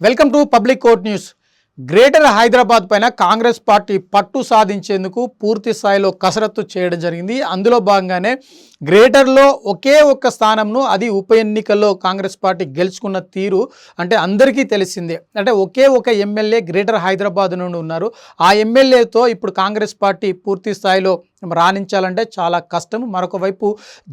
Welcome to public court news. Greater Hyderabad పైన Congress party పట్టు సాధించేందుకు పూర్తి స్థాయిలో కసరత్తు చేయడం జరిగింది. అందులో భాగంగానే గ్రేటర్లో ఒకే ఒక్క స్థానంను అది ఉప ఎన్నికల్లో కాంగ్రెస్ పార్టీ గెలుచుకున్న తీరు అంటే అందరికీ తెలిసిందే. అంటే ఒకే ఒక ఎమ్మెల్యే గ్రేటర్ హైదరాబాద్ నుండి ఉన్నారు. ఆ ఎమ్మెల్యేతో ఇప్పుడు కాంగ్రెస్ పార్టీ పూర్తి స్థాయిలో రాణించాలంటే చాలా కష్టం. మరొక వైపు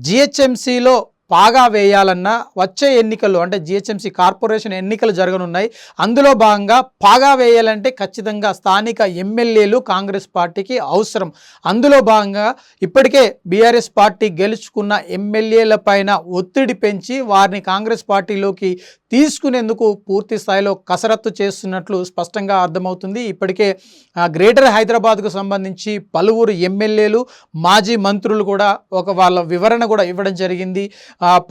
జిహెచ్ఎంసీలో పాగా వేయాలన్నా వచ్చే ఎన్నికల్లో అంటే జిహెచ్ఎంసీ కార్పొరేషన్ ఎన్నికలు జరగనున్నాయి. అందులో భాగంగా పాగా వేయాలంటే ఖచ్చితంగా స్థానిక ఎమ్మెల్యేలు కాంగ్రెస్ పార్టీకి అవసరం. అందులో భాగంగా ఇప్పటికే బీఆర్ఎస్ పార్టీ గెలుచుకున్న ఎమ్మెల్యేల పైన ఒత్తిడి పెంచి వారిని కాంగ్రెస్ పార్టీలోకి తీసుకునేందుకు పూర్తి స్థాయిలో కసరత్తు చేస్తున్నట్లు స్పష్టంగా అర్థమవుతుంది. ఇప్పటికే గ్రేటర్ హైదరాబాద్కు సంబంధించి పలువురు ఎమ్మెల్యేలు మాజీ మంత్రులు కూడా వాళ్ళ వివరణ కూడా ఇవ్వడం జరిగింది.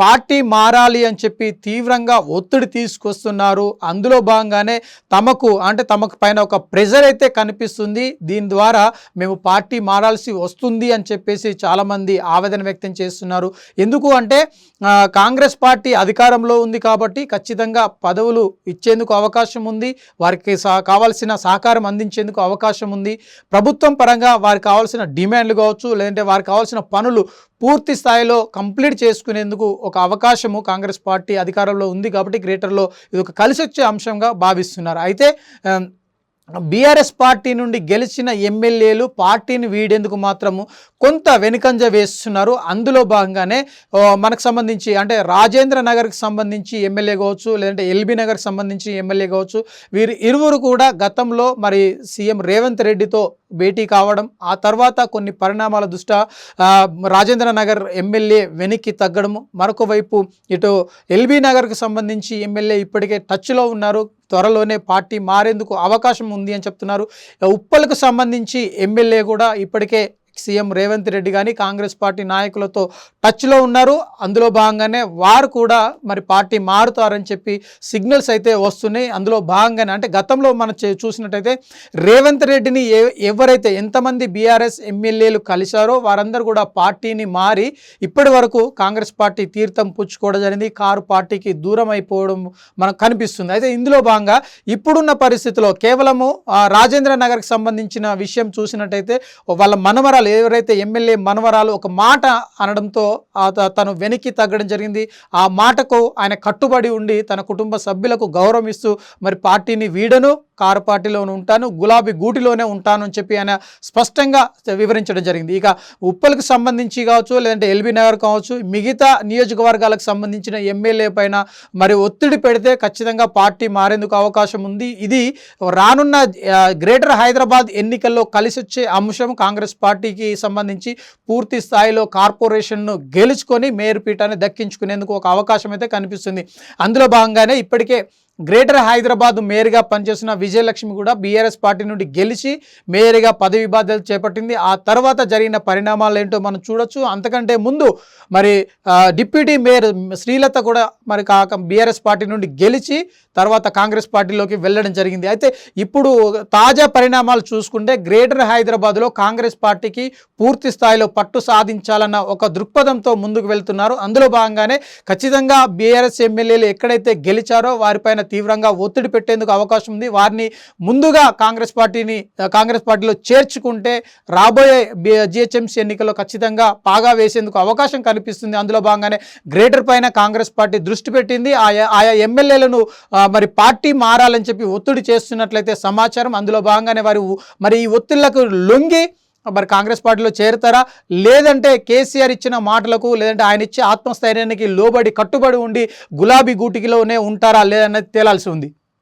పార్టీ మారాలి అని చెప్పి తీవ్రంగా ఒత్తిడి తీసుకొస్తున్నారు. అందులో భాగంగానే తమకు పైన ఒక ప్రెజర్ అయితే కనిపిస్తుంది. దీని ద్వారా మేము పార్టీ మారాల్సి వస్తుంది అని చెప్పేసి చాలామంది ఆవేదన వ్యక్తం చేస్తున్నారు. ఎందుకు అంటే కాంగ్రెస్ పార్టీ అధికారంలో ఉంది కాబట్టి ఖచ్చితంగా పదవులు ఇచ్చేందుకు అవకాశం ఉంది, వారికి కావాల్సిన సహకారం అందించేందుకు అవకాశం ఉంది. ప్రభుత్వం పరంగా వారికి కావాల్సిన డిమాండ్లు కావచ్చు, లేదంటే వారికి కావాల్సిన పనులు పూర్తి స్థాయిలో కంప్లీట్ చేసుకునేందుకు ఒక అవకాశము కాంగ్రెస్ పార్టీ అధికారంలో ఉంది కాబట్టి గ్రేటర్లో ఇది ఒక కలిసి వచ్చే అంశంగా భావిస్తున్నారు. అయితే బీఆర్ఎస్ పార్టీ నుండి గెలిచిన ఎమ్మెల్యేలు పార్టీని వీడేందుకు మాత్రము కొంత వెనుకంజ వేస్తున్నారు. అందులో భాగంగానే మనకు సంబంధించి అంటే రాజేంద్ర నగర్కి సంబంధించి ఎమ్మెల్యే కావచ్చు, లేదంటే ఎల్బీ నగర్కి సంబంధించి ఎమ్మెల్యే కావచ్చు, వీరు ఇరువురు కూడా గతంలో మరి సీఎం రేవంత్ రెడ్డితో భేటీ కావడం, ఆ తర్వాత కొన్ని పరిణామాల దృష్ట్యా రాజేంద్ర నగర్ ఎమ్మెల్యే వెనక్కి తగ్గడము, మరొక వైపు ఇటు ఎల్బీ నగర్కి సంబంధించి ఎమ్మెల్యే ఇప్పటికే టచ్లో ఉన్నారు, త్వరలోనే పార్టీ మారేందుకు అవకాశం ఉంది అని చెప్తున్నారు. ఉప్పల్కు సంబంధించి ఎమ్మెల్యే కూడా ఇప్పటికే సీఎం రేవంత్ రెడ్డి కానీ కాంగ్రెస్ పార్టీ నాయకులతో టచ్లో ఉన్నారు. అందులో భాగంగానే వారు కూడా మరి పార్టీ మారుతారని చెప్పి సిగ్నల్స్ అయితే వస్తున్నాయి. అందులో భాగంగానే అంటే గతంలో మనం చూసినట్టయితే రేవంత్ రెడ్డిని ఎవరైతే ఎంతమంది బీఆర్ఎస్ ఎమ్మెల్యేలు కలిశారో వారందరూ కూడా పార్టీని మారి ఇప్పటి వరకు కాంగ్రెస్ పార్టీ తీర్థం పుచ్చుకోవడం జరిగింది, కారు పార్టీకి దూరం అయిపోవడం మనకు కనిపిస్తుంది. అయితే ఇందులో భాగంగా ఇప్పుడున్న పరిస్థితిలో కేవలము రాజేంద్ర నగర్కి సంబంధించిన విషయం చూసినట్టయితే వాళ్ళ మనవరాలు ఎవరైతే ఎమ్మెల్యే మనవరాలు ఒక మాట అనడంతో తను వెనక్కి తగ్గడం జరిగింది. ఆ మాటకు ఆయన కట్టుబడి ఉండి తన కుటుంబ సభ్యులకు గౌరవం ఇస్తూ మరి పార్టీని వీడను, కారు పార్టీలోనే ఉంటాను, గులాబీ గూటిలోనే ఉంటాను అని చెప్పి ఆయన స్పష్టంగా వివరించడం జరిగింది. ఇక ఉప్పల్కి సంబంధించి కావచ్చు, లేదంటే ఎల్బీ నగర్ కావచ్చు, మిగతా నియోజకవర్గాలకు సంబంధించిన ఎమ్మెల్యే పైన మరి ఒత్తిడి పెడితే ఖచ్చితంగా పార్టీ మారేందుకు అవకాశం ఉంది. ఇది రానున్న గ్రేటర్ హైదరాబాద్ ఎన్నికల్లో కలిసి వచ్చే అంశం. కాంగ్రెస్ పార్టీకి సంబంధించి పూర్తి స్థాయిలో కార్పొరేషన్ను గెలుచుకొని మేయర్ పీఠాన్ని దక్కించుకునేందుకు ఒక అవకాశం అయితే కనిపిస్తుంది. అందులో భాగంగానే ఇప్పటికే గ్రేటర్ హైదరాబాద్ మేయర్గా పనిచేసిన విజయలక్ష్మి కూడా బీఆర్ఎస్ పార్టీ నుండి గెలిచి మేయర్గా పదవి బాధ్యతలు చేపట్టింది. ఆ తర్వాత జరిగిన పరిణామాలు ఏంటో మనం చూడొచ్చు. అంతకంటే ముందు మరి డిప్యూటీ మేయర్ శ్రీలత కూడా మరి బీఆర్ఎస్ పార్టీ నుండి గెలిచి తర్వాత కాంగ్రెస్ పార్టీలోకి వెళ్ళడం జరిగింది. అయితే ఇప్పుడు తాజా పరిణామాలు చూసుకుంటే గ్రేటర్ హైదరాబాద్లో కాంగ్రెస్ పార్టీకి పూర్తి స్థాయిలో పట్టు సాధించాలన్న ఒక దృక్పథంతో ముందుకు వెళ్తున్నారు. అందులో భాగంగానే ఖచ్చితంగా బీఆర్ఎస్ ఎమ్మెల్యేలు ఎక్కడైతే గెలిచారో వారిపైన తీవ్రంగా ఒత్తిడి పెట్టేందుకు అవకాశం ఉంది. వారిని ముందుగా కాంగ్రెస్ పార్టీలో చేర్చుకుంటే రాబోయే జిహెచ్ఎంసీ ఎన్నికల్లో ఖచ్చితంగా పాగా వేసేందుకు అవకాశం కనిపిస్తుంది. అందులో భాగంగానే గ్రేటర్ పైన కాంగ్రెస్ పార్టీ దృష్టి పెట్టింది. ఆయా ఎమ్మెల్యేలను మరి పార్టీ మారాలని చెప్పి ఒత్తిడి చేస్తున్నట్లయితే సమాచారం. అందులో భాగంగానే వారు మరి ఈ ఒత్తిళ్లకు లొంగి మరి కాంగ్రెస్ పార్టీలో చేరుతారా, లేదంటే కేసీఆర్ ఇచ్చిన మాటలకు లేదంటే ఆయన ఇచ్చే ఆత్మస్థైర్యానికి లోబడి కట్టుబడి ఉండి గులాబీ గూటికిలోనే ఉంటారా లేదన్నది తేలాల్సి ఉంది.